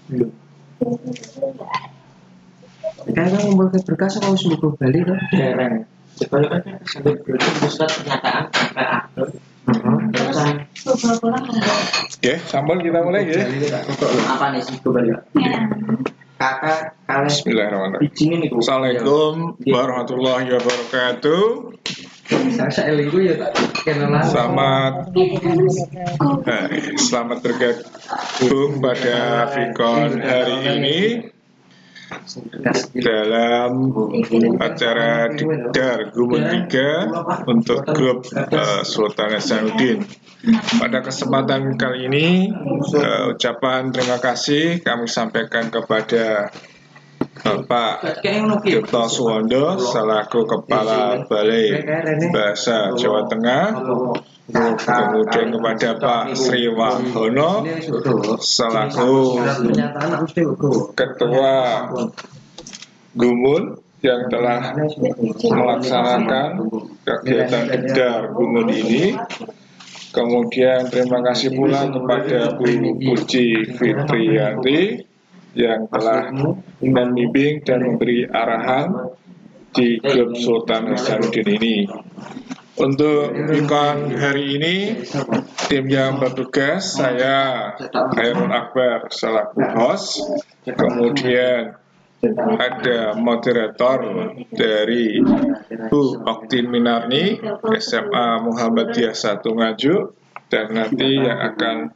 Belum. Kayaknya ngumpul ke berkas kalau sembuh balik kan? Jarang. Coba kan sampai berarti bisa pernyataan sampai akhir. Oke, sambal kita mulai ya. Apa nih sih kembali? Kakak kalian Bismillahirrahmanirrahim. Assalamualaikum warahmatullahi wabarakatuh. Selamat bergabung pada Vicon hari ini dalam acara Dikdar Gumun 3 untuk grup Sultan Hasanuddin. Pada kesempatan kali ini ucapan terima kasih kami sampaikan kepada Bapak Tirto Suwondo selaku Kepala Balai Bahasa Jawa Tengah, kemudian kepada Pak Sri Wahono selaku Ketua Gumun yang telah melaksanakan kegiatan Dikdar Gumun ini. Kemudian terima kasih pula kepada Bu Puji Fitriyanti yang telah membimbing dan memberi arahan di grup Sultan Hasanuddin ini. Untuk Vicon hari ini, tim yang bertugas saya Khairul Akbar selaku host, kemudian ada moderator dari Bu Oktin Minarni SMA Muhammadiyah 1 Nganjuk, dan nanti yang akan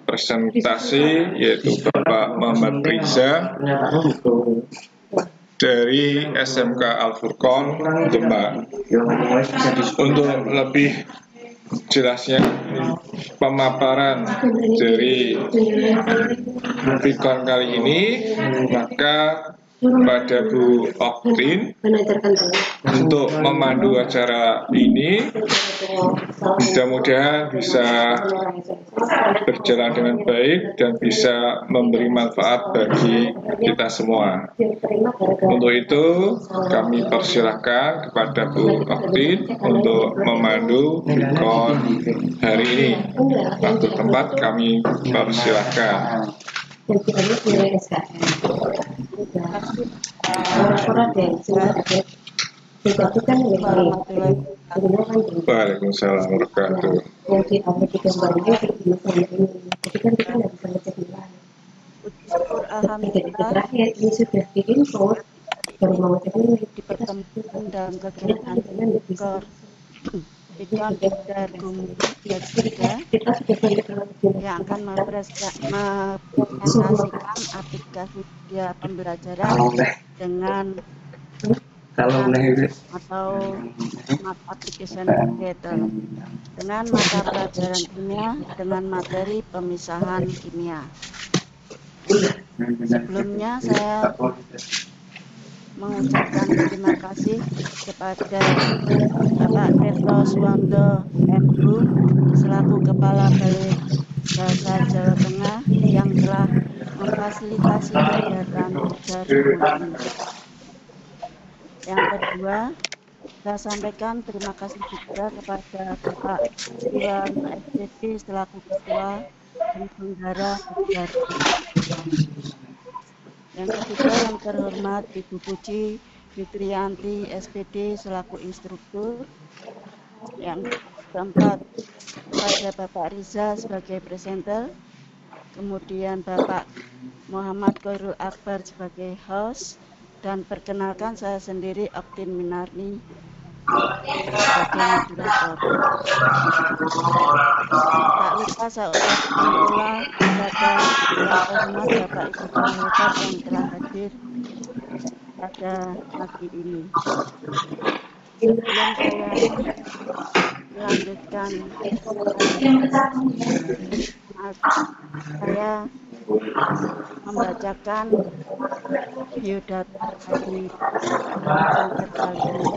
presentasi yaitu Bapak Muhammad Riza dari SMK Al-Furqon Demak. Untuk lebih jelasnya pemaparan dari Vicon kali ini, maka pada Bu Oktin untuk memandu acara ini, mudah-mudahan bisa berjalan dengan baik dan bisa memberi manfaat bagi kita semua. Untuk itu kami persilahkan kepada Bu Oktin untuk memandu Vicon hari ini. Waktu tempat kami persilahkan. Waalaikumsalam warahmatullahi dipertemukan dalam kegiatan Vicon Dikdar Gumun 3 yang akan mempresentasikan aplikasi media pembelajaran dengan atau Smart Application Creator dengan mata pelajaran kimia dengan materi pemisahan kimia. Sebelumnya saya mengucapkan terima kasih kepada Bapak Tirto Suwondo MHu selaku Kepala Balai Bahasa Jawa Tengah yang telah memfasilitasi kegiatan Dikdar Gumun ini. Yang kedua, saya sampaikan terima kasih juga kepada Bapak Iwan SPD selaku Ketua dan Penggara Dikdar. Yang ketiga, yang terhormat Ibu Puji Fitriyanti SPD selaku instruktur. Yang keempat, kepada Bapak Riza sebagai presenter. Kemudian Bapak Muhammad Khairul Akbar sebagai host. Dan perkenalkan saya sendiri Oktin Minarni sebagai moderator. Tak lupa saya ucapkan pula kepada yang terhormat Bapak Ibu Hebat yang telah hadir pada pagi ini. Sebelum saya melanjutkan, saya membacakan biodata dari presenter kali ini.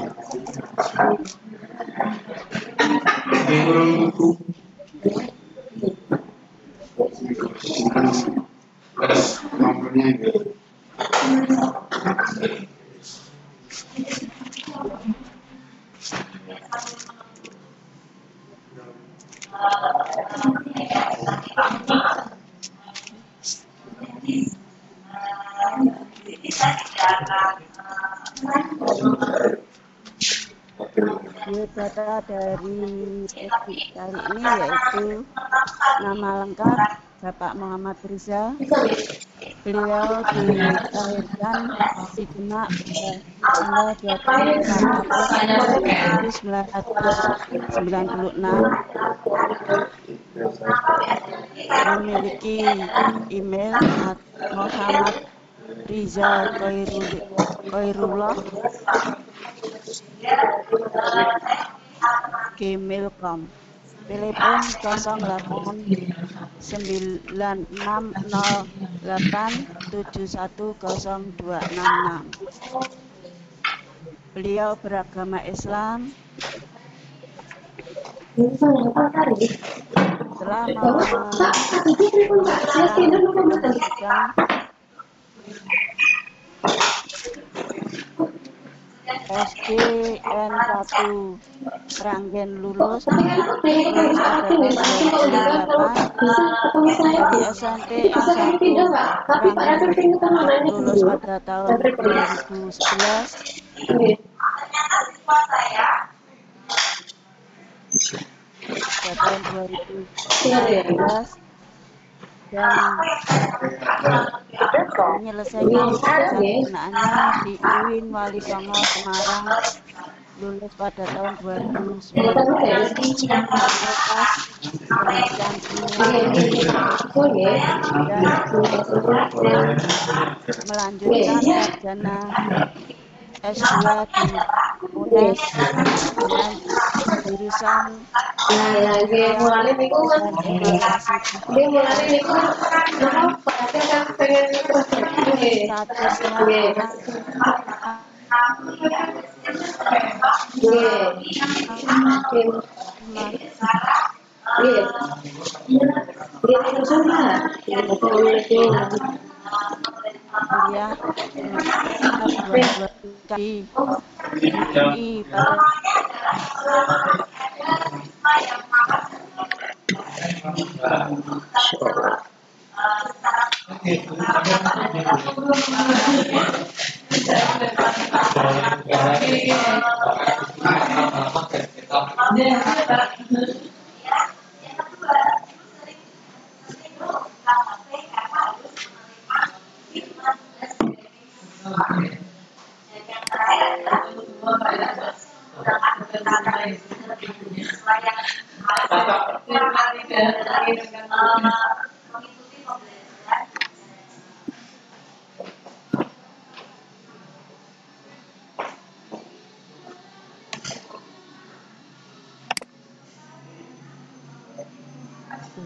Biodata dari Edi kali ini yaitu nama lengkap Bapak Muhammad Riza. Beliau dilahirkan di Demak tanggal 24 April 1996. Memiliki email Muhammad Riza Khairullah gmail.com. Telepon 089608710266. Beliau beragama Islam. Telah SDN1 Ranggen lulus pada tahun 2008, dari SMP N1 Ranggen lulus pada tahun 2011, pada tahun 2019, dan menyelesaikan sarjanaannya di UIN Wali Songo Semarang, lulus pada tahun 2019, fakultas pendidikan dan melanjutkan sarjana S2 di UNES dengan jurusan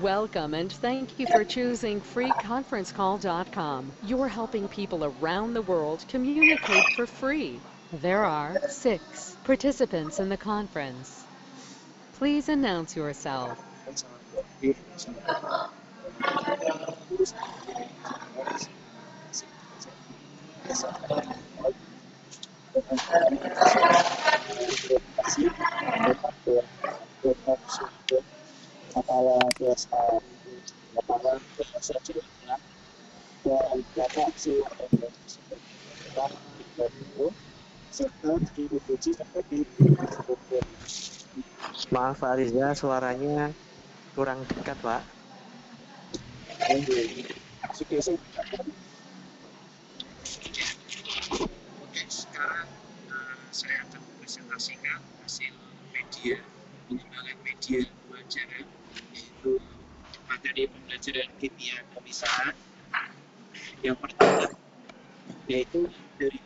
Welcome and thank you for choosing freeconferencecall.com. You're helping people around the world communicate for free. There are 6 participants in the conference. Please announce yourself. Kepala Desa Kepala Desa Cilacap dan Bapak serta distribusi seperti Maaf Pak Riza, suaranya kurang dekat Pak. Sekarang saya akan presentasikan hasil pengembangan media pembelajaran, yaitu materi pembelajaran kimia kemisahan. Yang pertama yaitu dari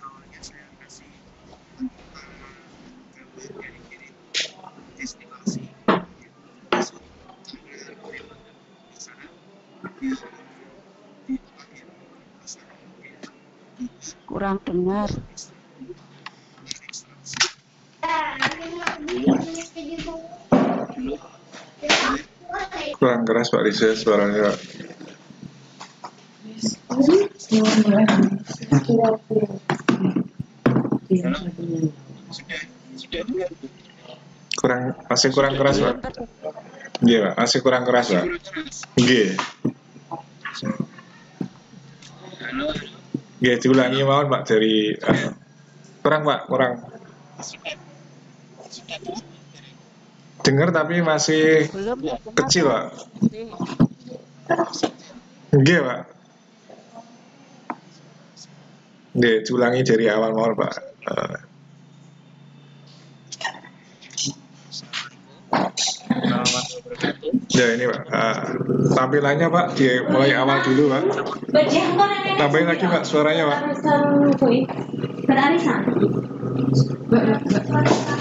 awalnya saya kasih gambar dari kiri destilasi, masuk cara pemisahan di akhir kurang dengar. Kurang keras Pak Riza suaranya. Masih kurang keras Pak. Iya Pak, masih kurang keras Pak. Iya. Ya, diulangi mawon Pak dari kurang Pak, kurang. Dengar tapi masih Belum ya, kecil Pak. Masih. Nggih Pak. Nggih, diulangi dari awal mawon Pak. Ya ini Pak, tampilannya Pak dimulai awal dulu Pak. Tambahin lagi Pak suaranya Pak.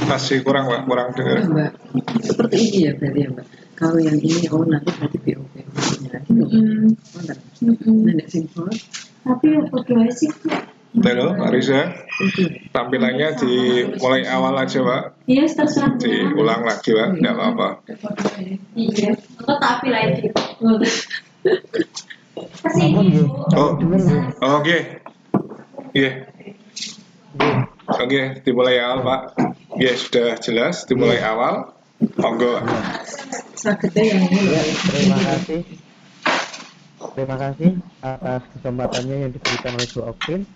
Masih kurang Pak, kurang dengar. Mbak, seperti ini ya berarti ya Mbak. Kalau yang ini nanti berarti BOP nya gitu. Nenek simpel. Tapi apa doa sih? Halo Pak Riza, tampilannya dimulai awal aja Pak. Iya, terserah. Diulang lagi Pak, nggak apa-apa. Iya, atau tapi lagi. Oh, oke. Iya. Oke, dimulai awal Pak. Ya sudah jelas, dimulai awal. Monggo. Sakitnya yang ini Ya, loh. terima kasih atas kesempatannya yang diberikan oleh Bu Oktin.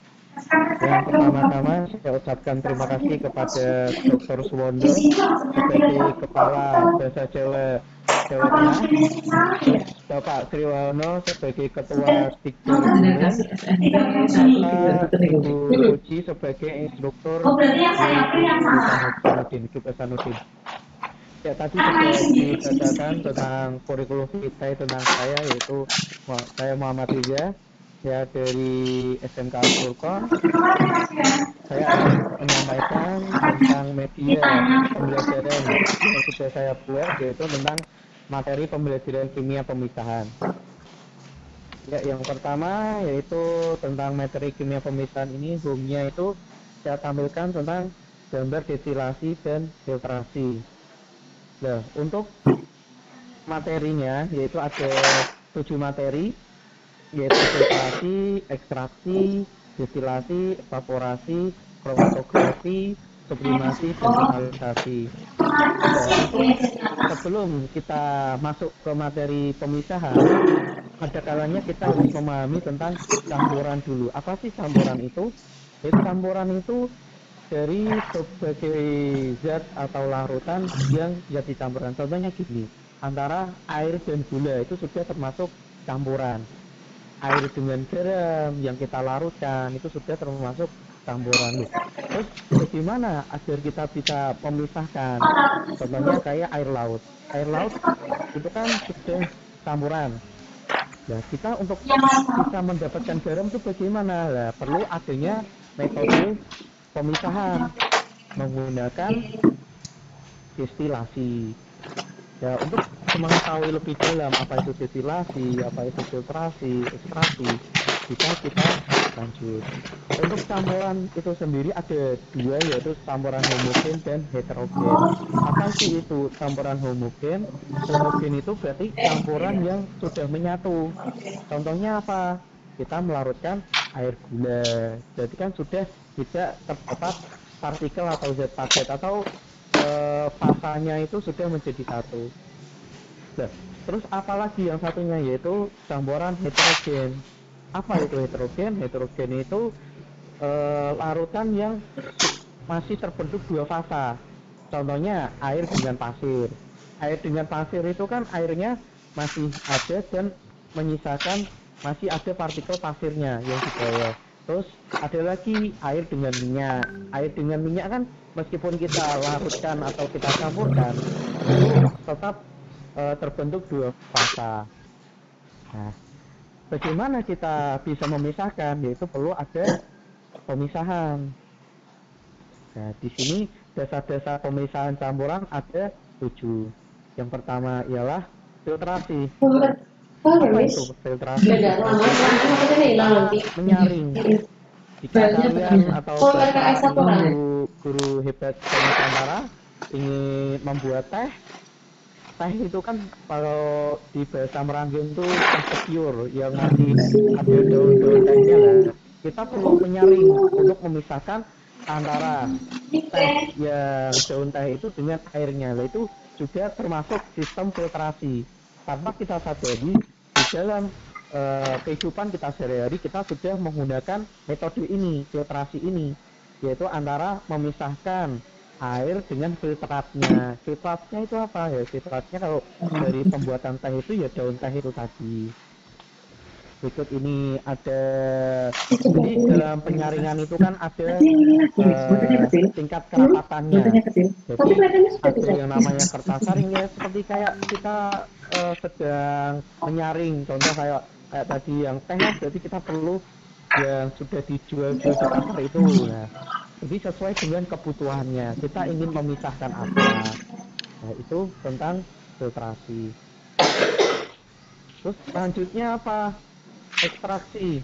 Yang pertama-tama saya ucapkan terima kasih kepada Dr. Suwondo sebagai Kepala Bahasa Jawa Tengah, Bapak Triwono sebagai Ketua Stikbud, serta Ibu Uci sebagai instruktur Hasanuddin. Ya, tadi sudah dibacakan tentang kurikulum vitae tentang saya, yaitu saya Muhammad Riza, ya dari SMK Al-Furqan. Saya akan menyampaikan tentang media pembelajaran yang sudah saya buat, yaitu tentang materi pembelajaran kimia pemisahan. Ya, yang pertama yaitu tentang materi kimia pemisahan ini, home-nya itu saya tampilkan tentang gambar destilasi dan filtrasi. Nah, untuk materinya yaitu ada 7 materi, yaitu filtrasi, ekstraksi, destilasi, evaporasi, kromatografi, sublimasi, dan finalisasi. Sebelum kita masuk ke materi pemisahan, ada kalanya kita harus memahami tentang campuran dulu. Apa sih campuran itu? Jadi campuran itu dari berbagai zat atau larutan yang jadi campuran. Contohnya gini, antara air dan gula itu sudah termasuk campuran. Air dengan garam yang kita larutkan itu sudah termasuk campuran. Terus bagaimana agar kita bisa memisahkan? Contohnya kayak air laut. Air laut itu kan sudah campuran. Nah, kita untuk bisa mendapatkan garam itu bagaimana? Nah, perlu adanya metode pemisahan menggunakan destilasi. Ya, untuk mengetahui lebih dalam apa itu destilasi, apa itu filtrasi, ekstraksi, kita lanjut. Untuk campuran itu sendiri ada 2, yaitu campuran homogen dan heterogen. Apa sih itu campuran homogen? Homogen itu berarti campuran yang sudah menyatu. Contohnya apa? Kita melarutkan air gula, jadi kan sudah tidak terdapat partikel atau zat padat atau fasanya itu sudah menjadi satu. Nah, terus apalagi yang satunya yaitu campuran heterogen. Apa itu heterogen? Heterogen itu larutan yang masih terbentuk 2 fasa. Contohnya air dengan pasir. Air dengan pasir itu kan airnya masih ada dan menyisakan masih ada partikel pasirnya yang di bawah. Terus ada lagi air dengan minyak. Air dengan minyak kan meskipun kita larutkan atau kita campurkan itu tetap terbentuk 2 fasa. Nah, bagaimana kita bisa memisahkan? Yaitu perlu ada pemisahan. Nah, di sini dasar-dasar pemisahan campuran ada 7. Yang pertama ialah filtrasi. Apa itu filtrasi? Menyaring. Jika kalian atau guru hebat Nusantara ingin membuat teh itu kan kalau di bahasa Meranggen itu pure yang masih ada daun-daun tehnya lah. Kita perlu menyaring untuk memisahkan antara teh yang daun teh itu dengan airnya. Nah, itu juga termasuk sistem filtrasi. Tanpa kita sadari di dalam kehidupan kita sehari-hari kita sudah menggunakan metode ini, filtrasi ini, yaitu antara memisahkan air dengan filtratnya. Filtratnya itu apa ya? Filtratnya kalau dari pembuatan teh itu ya daun teh itu tadi. Berikut ini ada, jadi dalam penyaringan itu kan ada tingkat kerapatannya. Jadi ada yang namanya kertas saring ya, seperti kayak kita sedang menyaring. Contoh kayak tadi yang teh, jadi kita perlu yang sudah dijual-jual di pasar itu. Nah, jadi sesuai dengan kebutuhannya. Kita ingin memisahkan apa? Nah, itu tentang filtrasi. Terus selanjutnya apa? Ekstraksi.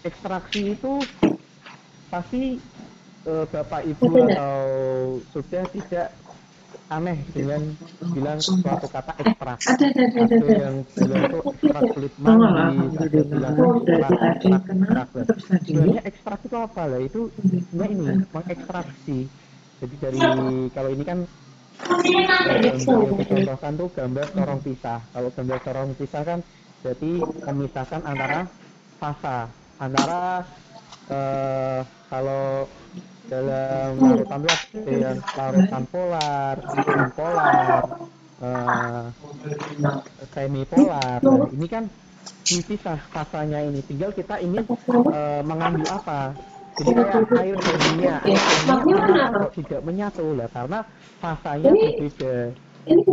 Ekstraksi itu pasti Bapak Ibu atau sudah tidak aneh dengan bilang suatu kata ekstrak. Ada yang bilang itu ekstrak kulit manggis, ada bilang ekstrak. Sebenarnya ekstrak itu apa lah? Itu ini mengekstraksi. Jadi dari kalau ini kan gambar yang dicontohkan tuh gambar corong pisah. Kalau gambar corong pisah kan jadi memisahkan antara fasa, antara kalau dalam larutan itu ada yang larutan polar, bipolar, semipolar. Nah, ini kan dipisah fasanya ini. Tinggal kita ingin mengambil apa. Jadi kayak air dan minyak, kok tidak menyatu lah karena fasanya berbeda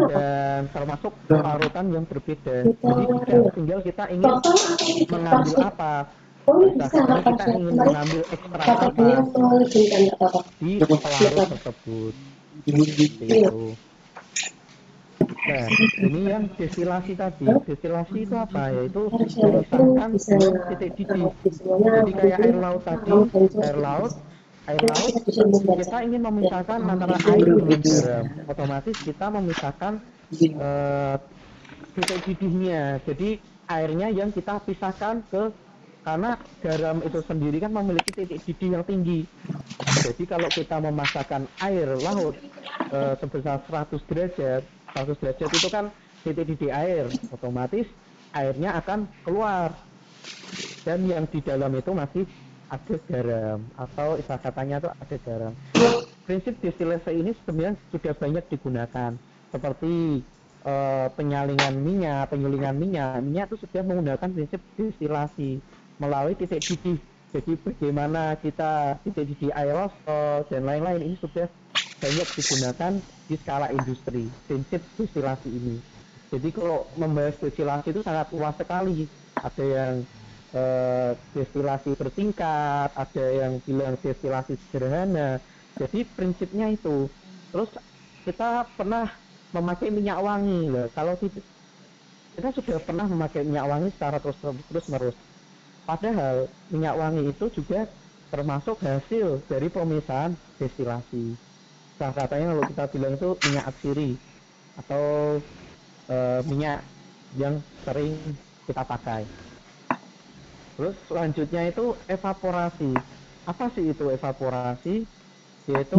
dan termasuk larutan yang berbeda. Jadi tinggal kita ingin mengambil apa. Misalkan kita ingin mengambil ekstrak apa di pelarut tersebut. Itu. Nah, ini yang destilasi tadi. Destilasi itu apa? Yaitu memisahkan titik didih. Jadi kayak air laut tadi, air laut kita ingin memisahkan antara air dengan garam. Otomatis kita memisahkan titik didihnya. Jadi airnya yang kita pisahkan karena garam itu sendiri kan memiliki titik didih yang tinggi. Jadi kalau kita memasakkan air laut sebesar 100 derajat itu kan titik didih air, otomatis airnya akan keluar. Dan yang di dalam itu masih ada garam atau istilah katanya itu ada garam. Prinsip destilasi ini sebenarnya sudah banyak digunakan. Seperti penyulingan minyak itu sudah menggunakan prinsip destilasi melalui titik didih. Jadi bagaimana kita titik didih aerosol dan lain-lain ini sudah banyak digunakan di skala industri, prinsip destilasi ini. Jadi kalau membahas destilasi itu sangat luas sekali. Ada yang destilasi bertingkat, ada yang bilang destilasi sederhana. Jadi prinsipnya itu. Terus kita pernah memakai minyak wangi loh. Kalau kita sudah pernah memakai minyak wangi secara terus-menerus. Padahal minyak wangi itu juga termasuk hasil dari pemisahan destilasi. Salah katanya kalau kita bilang itu minyak atsiri atau minyak yang sering kita pakai. Terus selanjutnya itu evaporasi. Apa sih itu evaporasi? Yaitu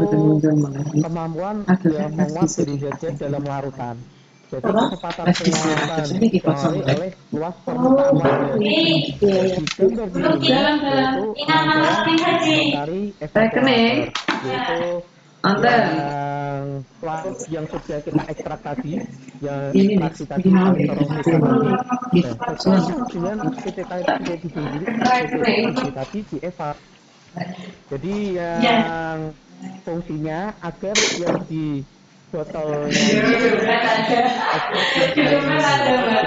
kemampuan yang menguap dari zat dalam larutan. Jadi kecepatan penguapan dipengaruhi oleh luas permukaan wadah. Di gambar di sini yaitu dari evaporator, yaitu yang larut yang sudah kita ekstrak tadi, yang ekstraksi tadi, dengan titik tadi di evap. Jadi yang fungsinya agar yang di botolnya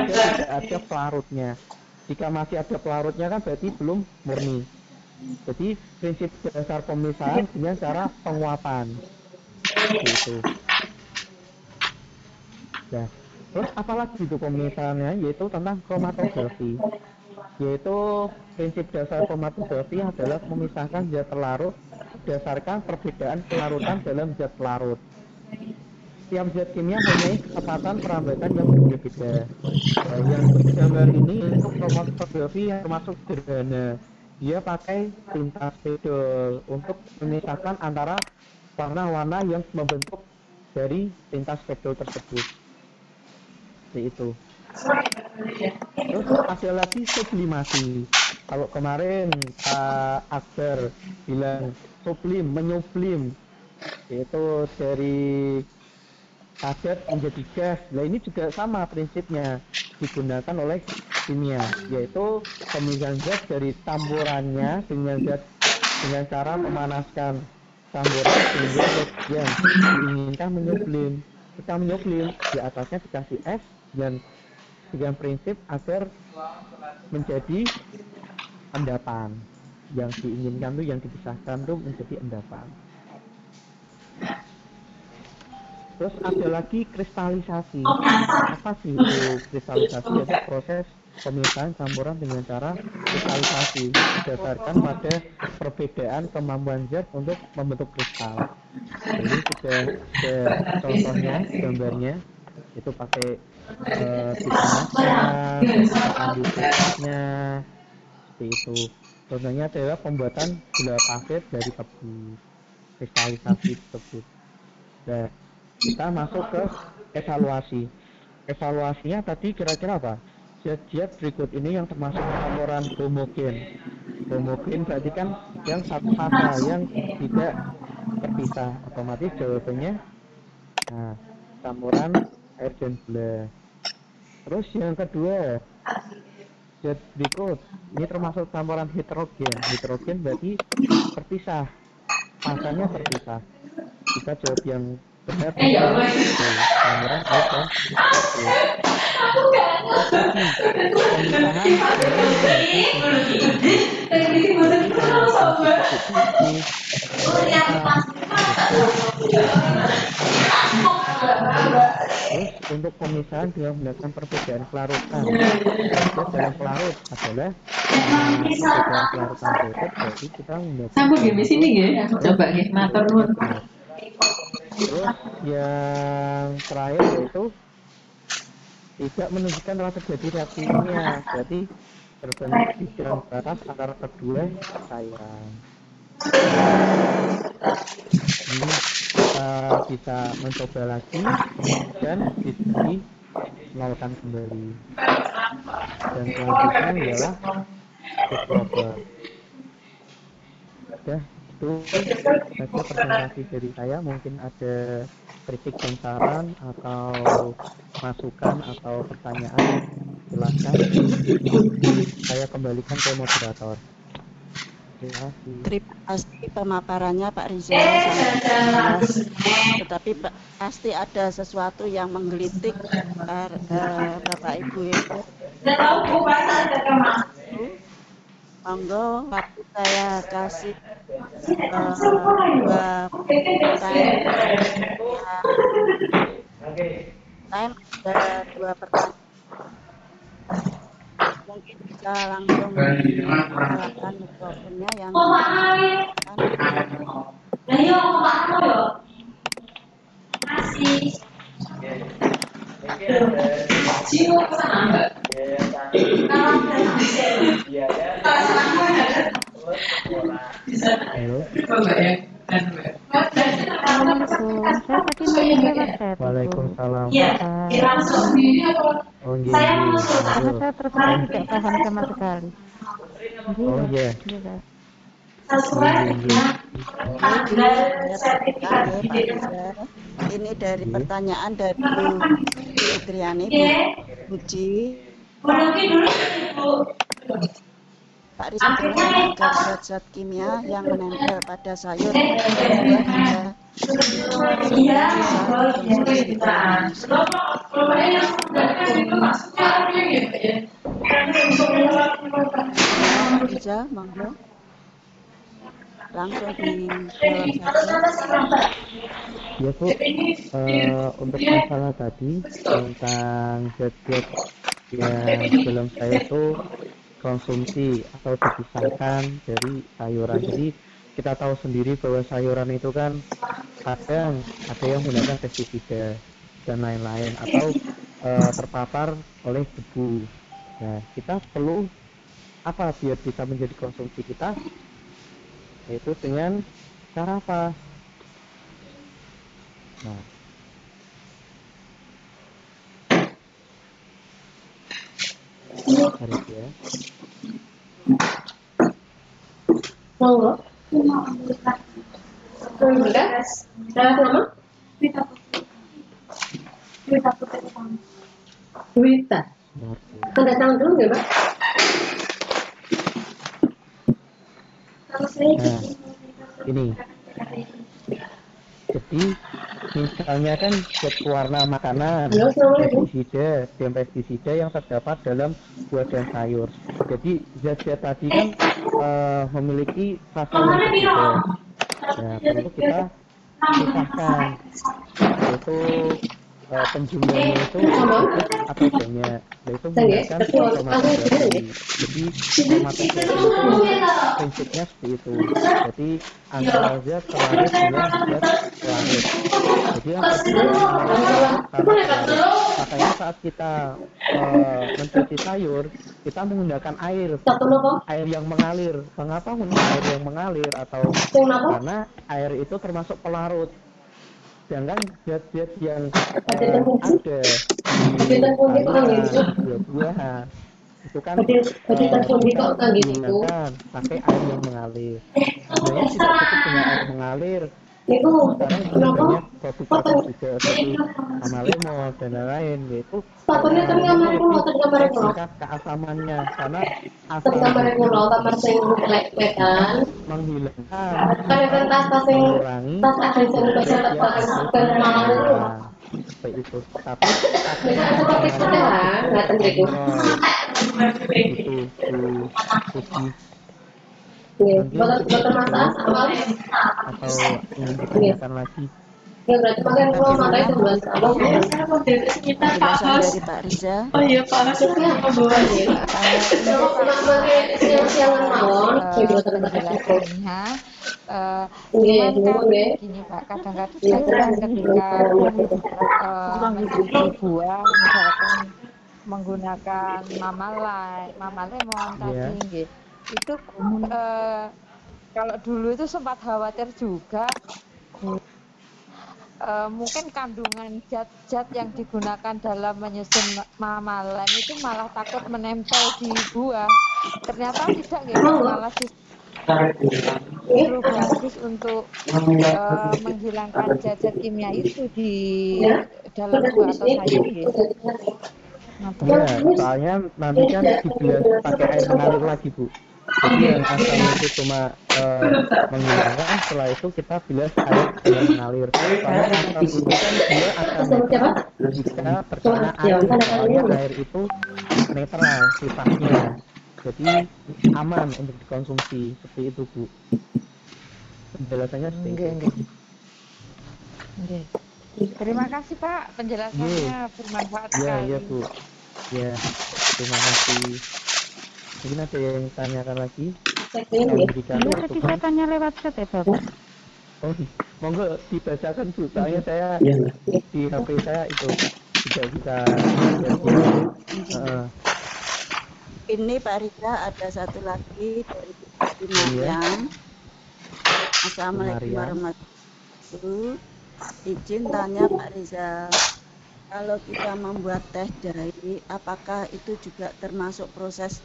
tidak ada pelarutnya. Jika masih ada pelarutnya kan berarti belum murni. Jadi prinsip dasar pemisahan dengan cara penguapan. Gitu. Nah, terus apalagi itu pemisahannya, yaitu tentang kromatografi. Yaitu prinsip dasar kromatografi adalah memisahkan zat larut berdasarkan perbedaan pelarutan dalam zat larut. Setiap zat kimia mempunyai kecepatan perambatan yang berbeda. Nah, yang gambar ini untuk kromatografi yang termasuk sederhana. Dia pakai tinta spidol untuk memisahkan antara warna-warna yang membentuk dari tinta spidol tersebut. Seperti itu. Terus ada lagi sublimasi. Kalau kemarin Pak Akbar bilang sublim, menyublim, yaitu dari padat menjadi gas. Nah ini juga sama prinsipnya, digunakan oleh kimia, yaitu pemisahan zat dari campurannya dengan cara memanaskan campuran sehingga yang diinginkan menyublim. Kita menyublim, di atasnya dikasih es dengan prinsip agar menjadi endapan. Yang diinginkan tuh, yang dipisahkan tuh menjadi endapan. Terus ada lagi kristalisasi. Apa sih itu kristalisasi? Yaitu proses pemisahan campuran dengan cara kristalisasi berdasarkan pada perbedaan kemampuan zat untuk membentuk kristal. Jadi sudah ada contohnya, gambarnya, itu pakai dipanaskan, dipanggilannya, seperti itu. Contohnya adalah pembuatan gula pasir dari tebu, kristalisasi tersebut. Nah, kita masuk ke evaluasi. Evaluasinya tadi kira-kira apa? Zat-zat berikut ini yang termasuk campuran homogen. Homogen berarti kan yang satu fasa, yang tidak terpisah. Otomatis jawabannya campuran air dan gula. Terus yang kedua, zat berikut ini termasuk campuran heterogen. Heterogen berarti terpisah, fasanya terpisah. Kita jawab yang benar, campuran air dan gula. Terus untuk pemisahan dengan menggunakan perbedaan kelarutan. Dalam pelarut adalah perbedaan kelarutan bebek, berarti kita menggunakan. Sampai di sini ya, coba ya, matur nuwun. Terus yang terakhir yaitu tidak menunjukkan telah terjadi reaksi kimia, berarti terbentuk bidang batas antara kedua cairan. Ini kita bisa mencoba lagi dan bisa melakukan kembali. Dan selanjutnya adalah proper. Udah, itu saja presentasi dari saya. Mungkin ada kritik dan saran atau masukan atau pertanyaan, silakan. Saya kembalikan ke moderator. Terima kasih pemaparannya Pak Rizal, sangat jelas. Tetapi pasti ada sesuatu yang menggelitik Bapak Ibu itu. Monggo, waktu saya kasih dua time ada dua pertanyaan. Mungkin bisa langsung dinyalakan mikrofonnya yang Waalaikumsalam. Oh iya. Karena saya terus terang tidak paham sama sekali. Oh iya. Ini dari pertanyaan dari Bu Fitriani, Bu Puji. Pak Rizal agar zat-zat kimia yang menempel pada sayur bisa konsumsi bisa, monggo langsung dijawab saja. Ya Bu, untuk masalah tadi tentang zat-zat yang belum saya itu konsumsi atau dipisahkan dari sayuran. Jadi kita tahu sendiri bahwa sayuran itu kan kadang ada yang menggunakan pestisida dan lain-lain atau terpapar oleh debu. Nah, kita perlu apa biar bisa menjadi konsumsi kita? Yaitu dengan cara apa? Nah, Haris ya. Monggo. Nama? Duita. Tanda tangan dulu nggak, Mbak? Nah, ini. Jadi misalnya kan zat pewarna makanan, pestisida yang terdapat dalam buah dan sayur. Jadi zat-zat tadi kan memiliki rasa yang berbeda. Nah, perlu kita pisahkan, yaitu penjumlahnya itu sedikit atau banyak, yaitu menggunakan kromatografi. Jadi kromatografi itu prinsipnya seperti itu. Jadi antara zat pelarut dengan zat pelarut. Jadi yang makanya saat kita mencuci sayur, kita menggunakan air yang mengalir. Mengapa menggunakan air yang mengalir? Atau karena air itu termasuk pelarut. Sedangkan zat-zat yang ada di buah-buahan itu kan digunakan pakai air yang mengalir. Sebenarnya tidak cukup dengan air mengalir. Sekarang banyak produk-produk juga seperti sama lemon dan lain-lain, yaitu tingkat keasamannya karena asam menghilangkan, mengurangi seperti itu. Tapi atau ingin ditanyakan lagi? Ya berarti pakai ruang mata itu bulan dari Pak Riza. Oh iya Pak maksudnya apa bawa ya? Siang-siangan mawon. Penjelasannya cuman kan gini Pak, kadang-kadang saya ketika mencuci buah misalkan menggunakan mama lemon tadi gitu. Itu kalau dulu itu sempat khawatir juga mungkin kandungan zat-zat yang digunakan dalam menyusun mamalan itu malah takut menempel di buah. Ternyata tidak gitu, malah justru bagus untuk menghilangkan zat-zat kimia itu di dalam buah atau sayur gitu. Ya, soalnya nanti kan dibilas pakai air mengalir lagi Bu. Jadi yang asalnya itu cuma menghilangkan, setelah itu kita bilas air yang mengalir. Soalnya asam itu kan dia akan jika terkena air, soalnya air itu netral sifatnya, jadi aman untuk dikonsumsi. Seperti itu Bu. Penjelasannya seperti itu. Terima kasih Pak, penjelasannya bermanfaat sekali. Iya Bu. Ya, terima kasih. Mungkin ada yang tanyakan lagi? Iya, tadi saya tanya lewat chat ya Bapak. Oh, monggo dibacakan Bu. Soalnya saya di HP saya itu tidak bisa. Ini Pak Riza, ada satu lagi dari Mariam. Assalamualaikum warahmatullahi wabarakatuh. Izin tanya Pak Riza, kalau kita membuat teh jahe, apakah itu juga termasuk proses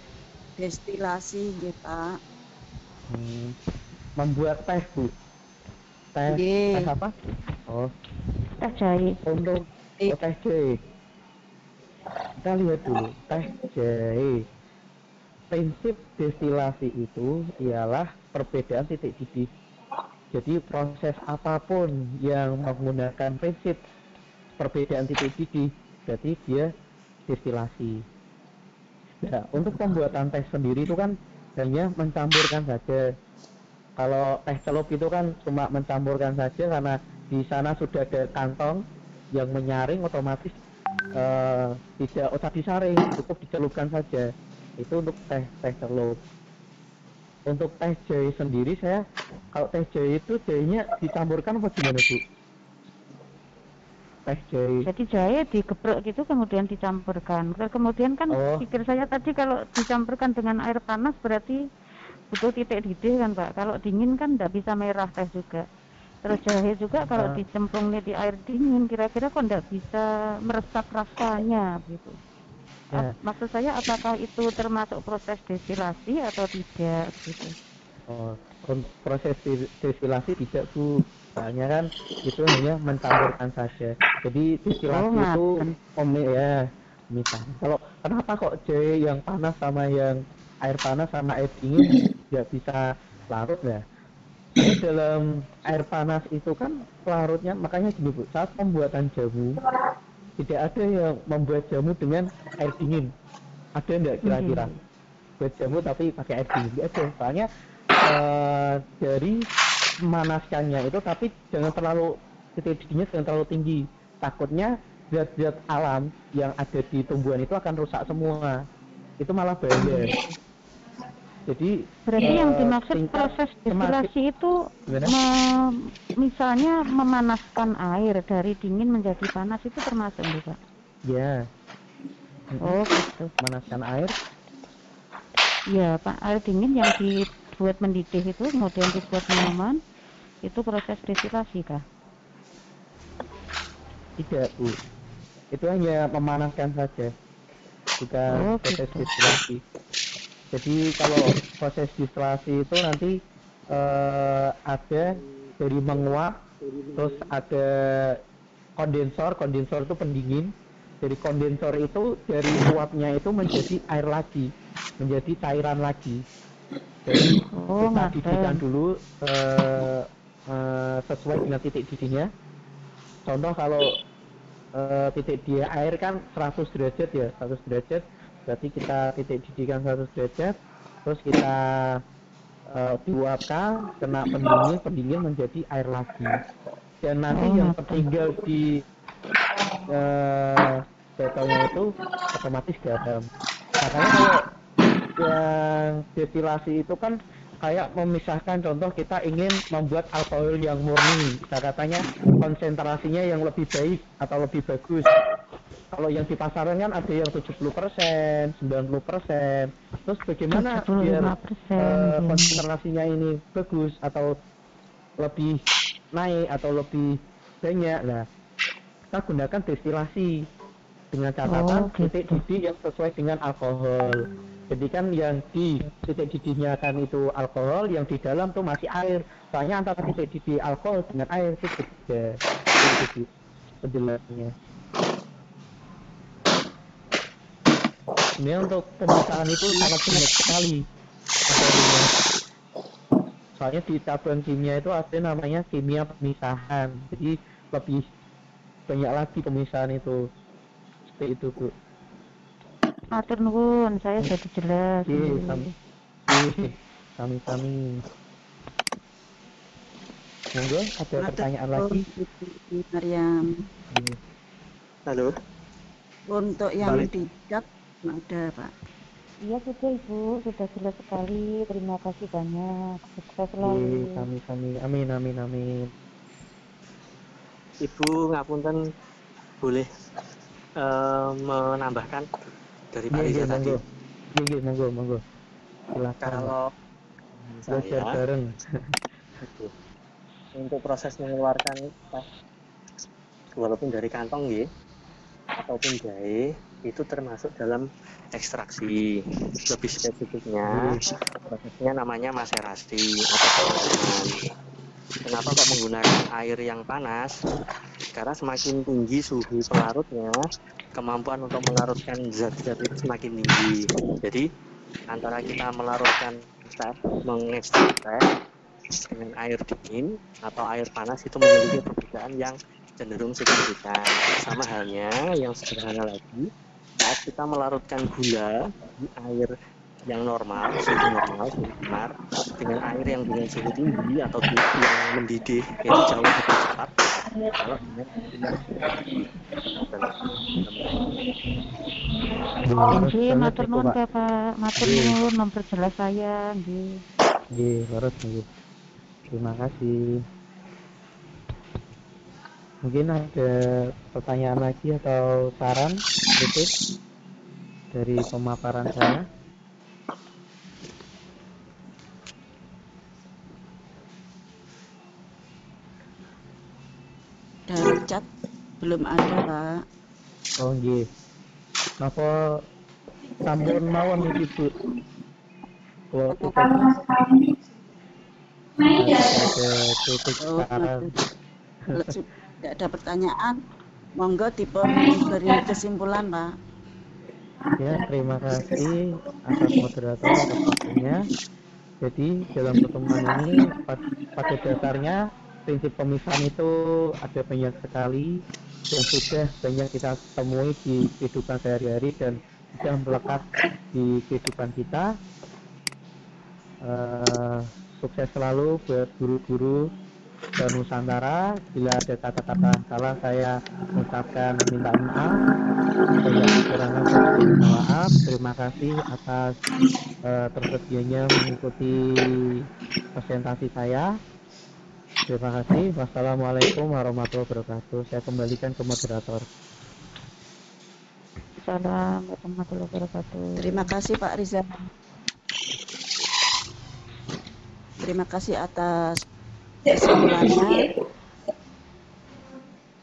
destilasi, ya Pak? Membuat teh Bu. Teh apa? Oh, teh jahe. Untuk teh jahe. Kita lihat dulu teh jahe. Prinsip destilasi itu ialah perbedaan titik didih. Jadi proses apapun yang menggunakan prinsip perbedaan titik didih, berarti dia destilasi. Nah, untuk pembuatan teh sendiri itu kan hanya mencampurkan saja. Kalau teh celup itu kan cuma mencampurkan saja karena di sana sudah ada kantong yang menyaring, otomatis tidak usah disaring, cukup dicelupkan saja. Itu untuk teh celup. Untuk teh jahe sendiri kalau teh jahe itu jahenya dicampurkan apa gimana Bu? Teh jahe. Jadi jahe digeprek gitu kemudian dicampurkan. Kemudian kan pikir saya tadi kalau dicampurkan dengan air panas berarti butuh titik didih kan Pak. Kalau dingin kan tidak bisa merah teh juga. Terus jahe juga kalau dicemplung di air dingin kira-kira kok tidak bisa meresap rasanya gitu. Ya. Maksud saya apakah itu termasuk proses destilasi atau tidak gitu? Oh, proses destilasi tidak Bu, soalnya kan itu hanya mencampurkan saja. Jadi destilasi itu ya misalnya. Kalau kenapa kok J yang panas sama yang air panas sama air dingin tidak bisa larut ya? Jadi dalam air panas itu kan larutnya, makanya gini Bu, saat pembuatan jamu tidak ada yang membuat jamu dengan air dingin. Ada enggak kira-kira? Buat jamu tapi pakai air dingin? Tidak ada, soalnya dari memanaskannya itu, tapi jangan terlalu titik didihnya jangan terlalu tinggi, takutnya zat-zat alam yang ada di tumbuhan itu akan rusak semua, itu malah bahaya. Jadi berarti yang dimaksud proses destilasi itu misalnya memanaskan air dari dingin menjadi panas, itu termasuk juga? Ya. Oh gitu. Memanaskan air ya Pak, air dingin yang dibuat mendidih itu kemudian dibuat minuman, itu proses destilasi kah? Tidak Bu, itu hanya memanaskan saja, bukan proses destilasi. Jadi kalau proses destilasi itu nanti ada dari menguap, terus ada kondensor itu pendingin. Dari kondensor itu, dari uapnya itu menjadi air lagi, menjadi cairan lagi. Jadi kita didihkan dulu sesuai dengan titik didihnya. Contoh kalau titik didih air kan 100 derajat ya, 100 derajat. Berarti kita titik didihkan 100 derajat, terus kita diuapkan, kena pendingin menjadi air lagi. Dan nanti yang tertinggal di botolnya itu otomatis garam. Makanya kalau yang destilasi itu kan kayak memisahkan, contoh kita ingin membuat alkohol yang murni, katanya konsentrasinya yang lebih baik atau lebih bagus. Kalau yang di pasaran kan ada yang 70%, 90%. Terus bagaimana biar konsentrasinya ini bagus atau lebih naik atau lebih banyak? Nah, kita gunakan destilasi dengan catatan titik didih yang sesuai dengan alkohol. Jadi kan yang di titik didihnya kan itu alkohol, yang di dalam tuh masih air. Soalnya antara titik didih alkohol dengan air itu beda. Itu penjelasannya. Sebenarnya untuk pemisahan itu sangat sulit sekali. Soalnya di tabungan kimia itu ada namanya kimia pemisahan. Jadi lebih banyak lagi pemisahan itu. Seperti itu Bu. Matur nuwun, saya jadi jelas. Sami-sami. Monggo, ada pertanyaan lagi? Maryam. Halo. Untuk yang tidak ada Pak. Iya sudah Ibu, sudah jelas sekali. Terima kasih banyak. Sukses selalu. Sami-sami. Amin. Ibu ngapunten, boleh menambahkan dari Pak Riza tadi? Iya, monggo. Silakan. Kalau belajar bareng. Untuk proses mengeluarkan walaupun dari kantong ya, ataupun jahe, itu termasuk dalam ekstraksi. Lebih spesifiknya prosesnya namanya maserasi atau pengolahan. Kenapa kok menggunakan air yang panas? Karena semakin tinggi suhu pelarutnya, kemampuan untuk melarutkan zat-zat itu semakin tinggi. Jadi antara kita melarutkan teh, mengekstrak teh dengan air dingin atau air panas itu memiliki perbedaan yang cenderung signifikan. Sama halnya yang sederhana lagi, saat kita melarutkan gula di air yang normal, suhu normal, suhu benar, dengan air yang dengan suhu tinggi atau yang mendidih, itu jauh lebih cepat. Kalau dengan nggih, matur nuwun Bapak, matur nuwun memperjelas saya, nggih. Nggih, leres nggih. Terima kasih. Mungkin ada pertanyaan lagi atau saran kritik dari pemaparan saya? Dari chat belum ada Pak. Oh nggih. Napa sampun mawon Ibu. Kalau kita ada kritik saran. Kalau tidak ada pertanyaan, monggo dipun beri kesimpulan, Pak. Ya, terima kasih atas moderator atas waktunya. Jadi dalam pertemuan ini pada dasarnya prinsip pemisahan itu ada banyak sekali dan sudah banyak kita temui di kehidupan sehari-hari dan sudah melekat di kehidupan kita. Sukses selalu buat guru-guru dan Nusantara. Bila ada kata-kata salah saya mengucapkan minta maaf. Banyak kekurangan saya minta maaf. Terima kasih atas tersedianya mengikuti presentasi saya. Terima kasih. Wassalamualaikum warahmatullahi wabarakatuh. Saya kembalikan ke moderator. Assalamualaikum warahmatullahi wabarakatuh. Terima kasih Pak Riza. Terima kasih atas kesimpulannya.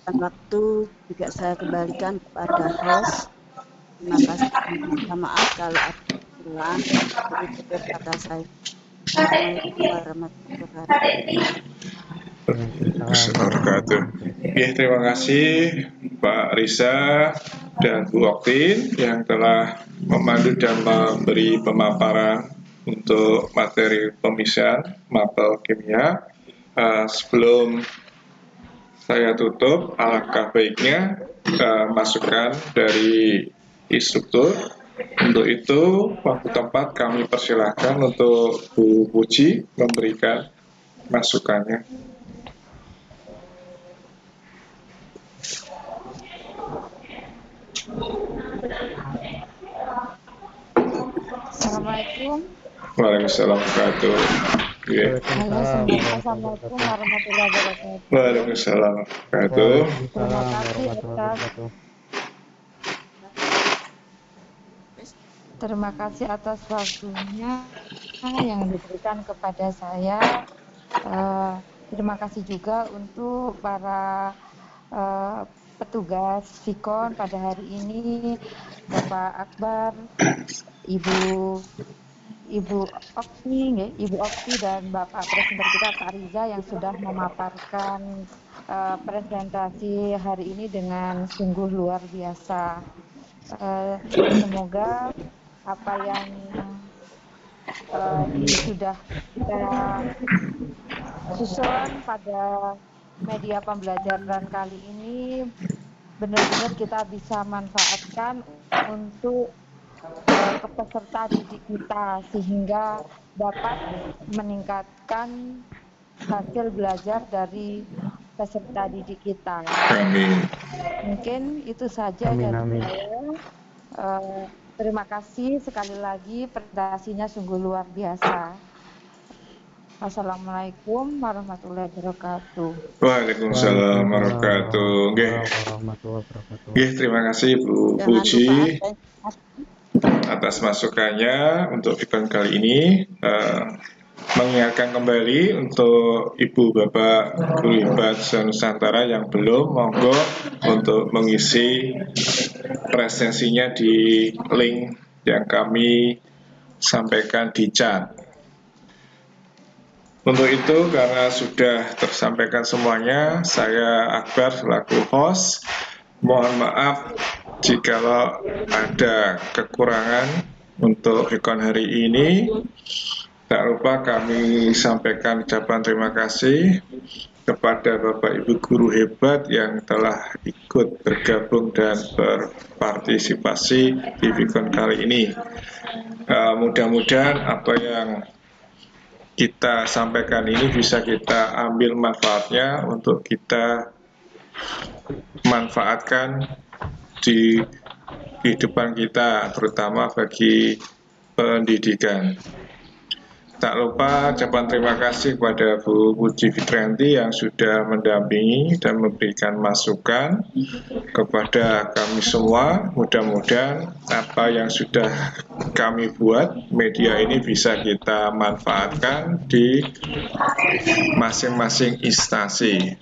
Dan waktu juga saya kembalikan kepada host. Terima kasih. Minta maaf kalau ada kesalahan dari kata saya. Assalamualaikum warahmatullahi wabarakatuh. Ya, terima kasih Pak Riza dan Bu Oktin yang telah memandu dan memberi pemaparan untuk materi pemisahan mapel kimia. Sebelum saya tutup, alangkah baiknya masukan dari instruktur. Untuk itu, waktu tempat kami persilahkan untuk Bu Puji memberikan masukannya. Assalamualaikum. Waalaikumsalam warahmatullahi wabarakatuh. Assalamualaikum warahmatullahi wabarakatuh. Waalaikumsalam warahmatullahi wabarakatuh. Terima kasih atas waktunya yang diberikan kepada saya. Terima kasih juga untuk para petugas Sikon pada hari ini, Bapak Akbar, Ibu Okti dan Bapak Presenter kita Pak Riza yang sudah memaparkan presentasi hari ini dengan sungguh luar biasa. Semoga apa yang sudah kita susun pada media pembelajaran kali ini benar-benar kita bisa manfaatkan untuk peserta didik kita sehingga dapat meningkatkan hasil belajar dari peserta didik kita. Amin. Mungkin itu saja dari saya. Terima kasih sekali lagi, presentasinya sungguh luar biasa. Assalamualaikum warahmatullahi wabarakatuh. Waalaikumsalam warahmatullahi wabarakatuh. Terima kasih Bu Puji atas masukannya untuk event kali ini. Mengingatkan kembali untuk Ibu Bapak Guru Hebat Nusantara yang belum, monggo untuk mengisi presensinya di link yang kami sampaikan di chat. Untuk itu, karena sudah tersampaikan semuanya, saya Akbar selaku host, mohon maaf jikalau ada kekurangan untuk ikon hari ini. Tak lupa kami sampaikan ucapan terima kasih kepada Bapak Ibu Guru Hebat yang telah ikut bergabung dan berpartisipasi di Vikon kali ini. Mudah-mudahan apa yang kita sampaikan ini bisa kita ambil manfaatnya untuk kita manfaatkan di kehidupan kita, terutama bagi pendidikan. tak lupa ucapan terima kasih kepada Bu Puji Fitrianti yang sudah mendampingi dan memberikan masukan kepada kami semua. Mudah-mudahan apa yang sudah kami buat, media ini bisa kita manfaatkan di masing-masing instansi.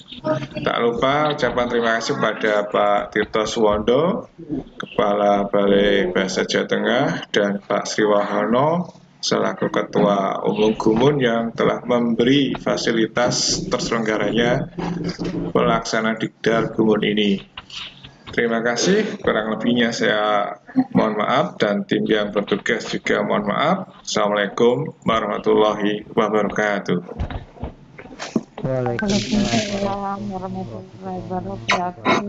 Tak lupa ucapan terima kasih kepada Pak Tirto Suwondo, Kepala Balai Bahasa Jawa Tengah, dan Pak Sriwahono selaku Ketua Umum Gumun yang telah memberi fasilitas terselenggaranya pelaksanaan Dikdar Gumun ini. Terima kasih, kurang lebihnya saya mohon maaf dan tim yang bertugas juga mohon maaf. Assalamualaikum warahmatullahi wabarakatuh. Waalaikumsalam warahmatullahi wabarakatuh.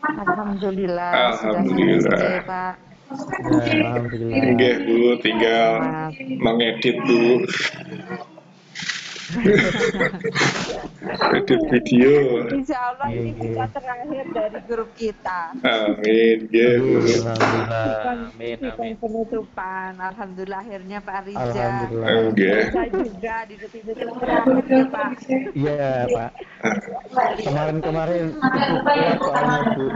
Alhamdulillah. Alhamdulillah. Selesai, Pak. Enggak Bu, tinggal mengedit Bu. Edit video. Insya Allah ini kita terakhir dari grup kita. Amin, ya Bu. Amin. Penutupan. Alhamdulillah akhirnya Pak Riza. Alhamdulillah. Saya juga di detik-detik terakhir ya Pak. Iya Pak. Kemarin cukup soalnya Bu.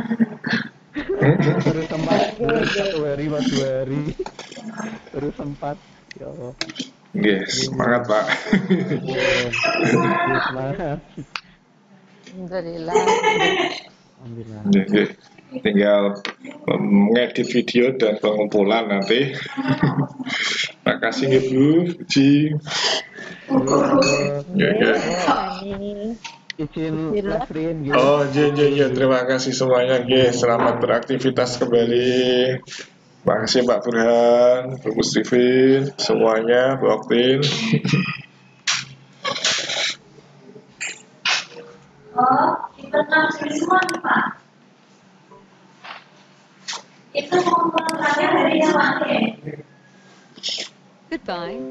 Terus sempat 1 hari, 2 hari. Terus sempat. Ya Allah. Yes, semangat Pak. Semangat. Alhamdulillah. Alhamdulillah. Tinggal mengedit video dan pengumpulan nanti. Terima kasih Bu Puji. Ya. Izin Nasrin gitu. Oh, ya, terima kasih semuanya. Selamat beraktivitas kembali. Terima kasih Pak Burhan, Bu Mustifin, semuanya, Bu Oktin. Oh, internal semua nih Pak. Itu pengumpulan terakhir dari yang mana? Goodbye.